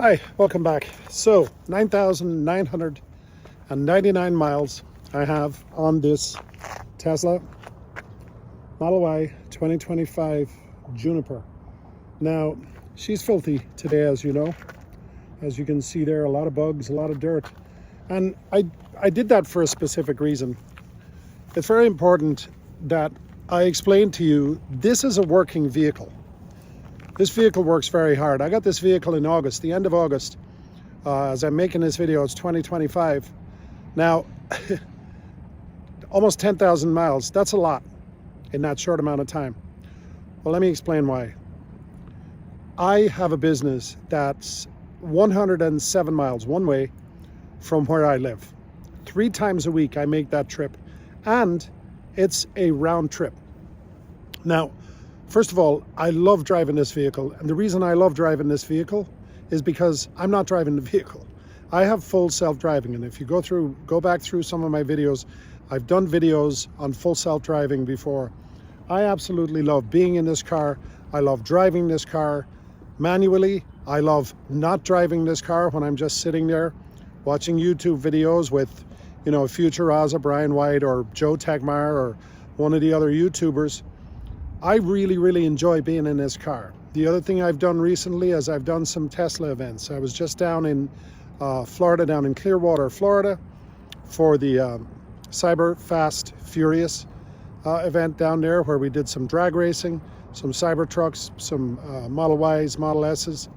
Hi, welcome back. So 9,999 miles I have on this Tesla Model Y 2025 Juniper. Now, she's filthy today, as you know. As you can see there, a lot of bugs, a lot of dirt. And I did that for a specific reason. It's very important that I explain to you, this is a working vehicle. This vehicle works very hard. I got this vehicle in August, the end of August. As I'm making this video, it's 2025. Now, almost 10,000 miles. That's a lot in that short amount of time. Well, let me explain why. I have a business that's 107 miles one way from where I live. 3 times a week I make that trip, and it's a round trip. Now, first of all, I love driving this vehicle, and the reason I love driving this vehicle is because I'm not driving the vehicle. I have full self-driving, and if you go back through some of my videos, I've done videos on full self-driving before. I absolutely love being in this car. I love driving this car manually. I love not driving this car when I'm just sitting there watching YouTube videos with, Future Raza, Brian White, or Joe Tegmeyer, or one of the other YouTubers. I really, really enjoy being in this car. The other thing I've done recently is I've done some Tesla events. I was just down in Florida, down in Clearwater, Florida, for the Cyber Fast Furious event down there, where we did some drag racing, some cyber trucks, some Model Ys, Model S's,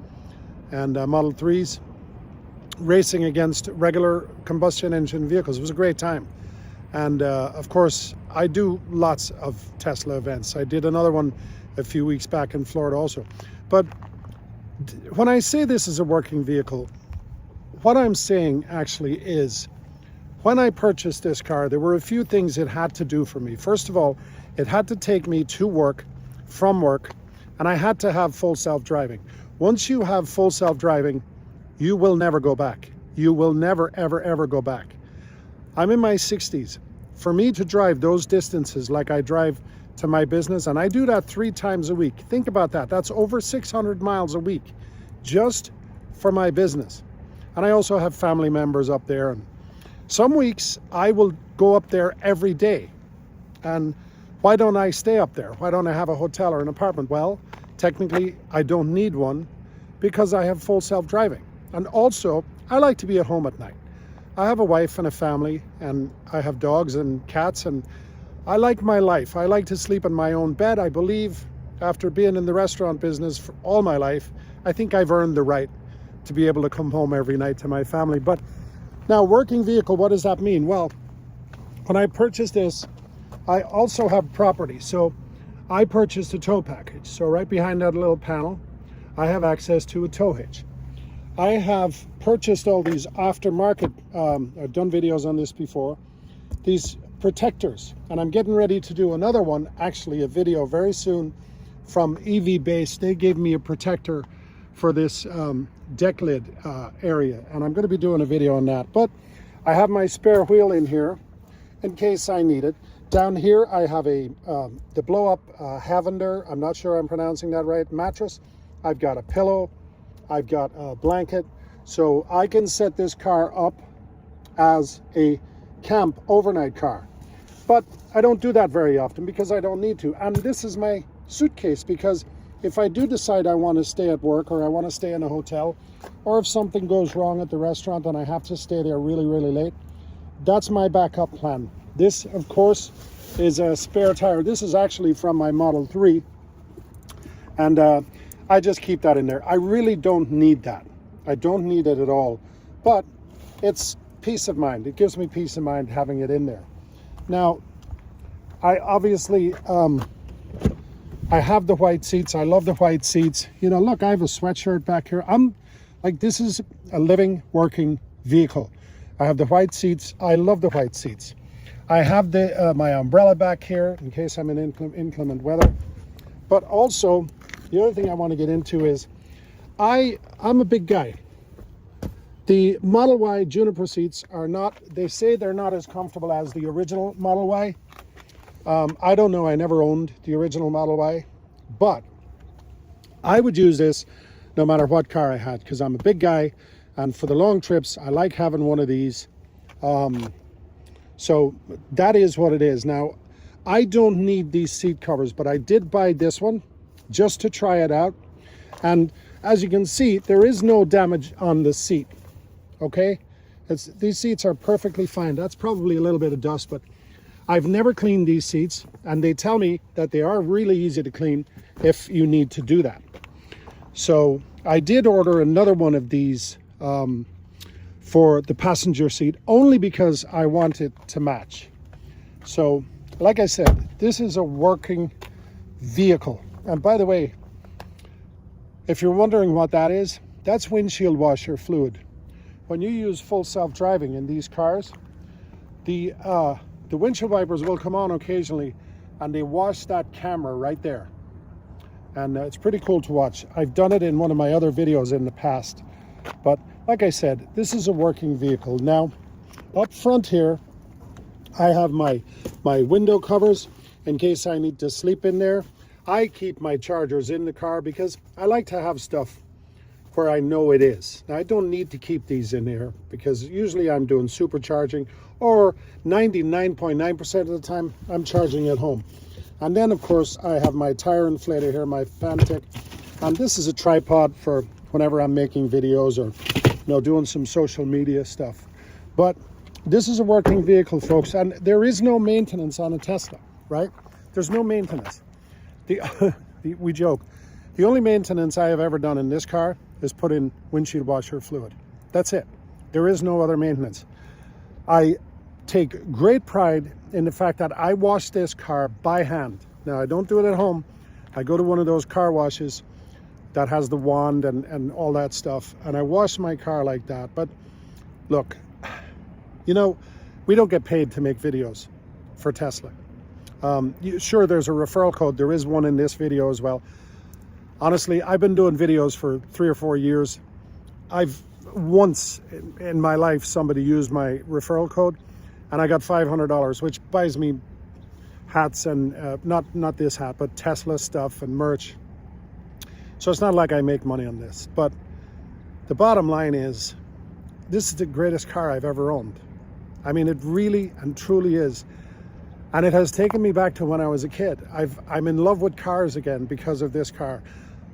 and Model 3s, racing against regular combustion engine vehicles. It was a great time. And of course, I do lots of Tesla events. I did another one a few weeks back in Florida also. But when I say this is a working vehicle, what I'm saying actually is, when I purchased this car, there were a few things it had to do for me. First of all, it had to take me to work, from work, and I had to have full self-driving. Once you have full self-driving, you will never go back. You will never, ever, ever go back. I'm in my 60s. For me to drive those distances like I drive to my business, and I do that 3 times a week. Think about that. That's over 600 miles a week just for my business. And I also have family members up there. And some weeks I will go up there every day. And why don't I stay up there? Why don't I have a hotel or an apartment? Well, technically I don't need one because I have full self-driving. And also, I like to be at home at night. I have a wife and a family, and I have dogs and cats, and I like my life. I like to sleep in my own bed. I believe, after being in the restaurant business for all my life, I think I've earned the right to be able to come home every night to my family. But now, working vehicle, what does that mean? Well, when I purchased this, I also have property. So I purchased a tow package. So right behind that little panel, I have access to a tow hitch. I have purchased all these aftermarket, I've done videos on this before, these protectors, and I'm getting ready to do another one, actually a video very soon from EV Base. They gave me a protector for this deck lid area, and I'm going to be doing a video on that. But I have my spare wheel in here in case I need it. Down here I have the blow-up Havender, I'm not sure I'm pronouncing that right, mattress. I've got a pillow. I've got a blanket, so I can set this car up as a camp overnight car. But I don't do that very often because I don't need to. And this is my suitcase, because if I do decide I want to stay at work, or I want to stay in a hotel, or if something goes wrong at the restaurant and I have to stay there really, really late, that's my backup plan. This, of course, is a spare tire. This is actually from my Model 3. And I just keep that in there. I really don't need that. I don't need it at all. But it's peace of mind. It gives me peace of mind having it in there. Now, I obviously, I have the white seats. I love the white seats. Look, I have a sweatshirt back here. This is a living, working vehicle. I have the white seats. I love the white seats. I have my umbrella back here in case I'm in inclement weather. But also, the other thing I want to get into is I'm a big guy. The Model Y Juniper seats are not, they say they're not as comfortable as the original Model Y. I don't know, I never owned the original Model Y, but I would use this no matter what car I had, because I'm a big guy, and for the long trips I like having one of these. So that is what it is. Now, I don't need these seat covers, but I did buy this one just to try it out. And as you can see, there is no damage on the seat, okay? These seats are perfectly fine. That's probably a little bit of dust, but I've never cleaned these seats, and they tell me that they are really easy to clean if you need to do that. So I did order another one of these for the passenger seat, only because I want it to match. So like I said, this is a working vehicle. And by the way, if you're wondering what that is, that's windshield washer fluid. When you use full self-driving in these cars, the windshield wipers will come on occasionally and they wash that camera right there. And it's pretty cool to watch. I've done it in one of my other videos in the past. But like I said, this is a working vehicle. Now, up front here, I have my window covers in case I need to sleep in there. I keep my chargers in the car because I like to have stuff where I know it is. Now, I don't need to keep these in here because usually I'm doing supercharging, or 99.9% of the time I'm charging at home. And then of course I have my tire inflator here, my Fantic, and this is a tripod for whenever I'm making videos or doing some social media stuff. But this is a working vehicle, folks, and there is no maintenance on a Tesla, right? There's no maintenance. We joke. The only maintenance I have ever done in this car is put in windshield washer fluid. That's it. There is no other maintenance. I take great pride in the fact that I wash this car by hand. Now, I don't do it at home. I go to one of those car washes that has the wand and all that stuff, and I wash my car like that. But look, we don't get paid to make videos for Tesla. Sure, there's a referral code. There is one in this video as well. Honestly, I've been doing videos for 3 or 4 years. I've once in my life, somebody used my referral code and I got $500, which buys me hats and not this hat, but Tesla stuff and merch. So it's not like I make money on this, but the bottom line is, this is the greatest car I've ever owned. I mean, it really and truly is. And it has taken me back to when I was a kid. I'm in love with cars again because of this car.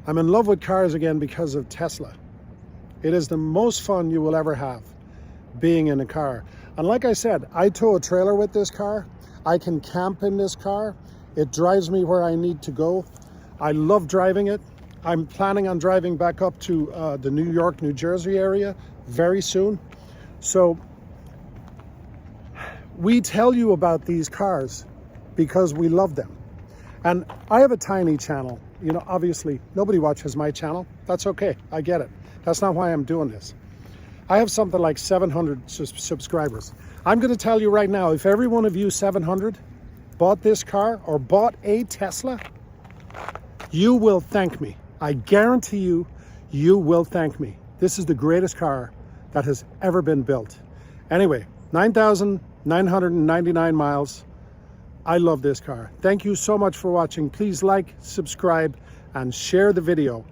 I'm in love with cars again because of Tesla. It is the most fun you will ever have, being in a car. And like I said, I tow a trailer with this car. I can camp in this car. It drives me where I need to go. I love driving it. I'm planning on driving back up to the New York, New Jersey area very soon. So we tell you about these cars because we love them. And I have a tiny channel. Obviously nobody watches my channel. That's okay. I get it. That's not why I'm doing this. I have something like 700 subscribers. I'm going to tell you right now, if every one of you 700 bought this car or bought a Tesla, you will thank me. I guarantee you, you will thank me. This is the greatest car that has ever been built. Anyway, 9,999 miles. I love this car. Thank you so much for watching. Please like, subscribe, and share the video.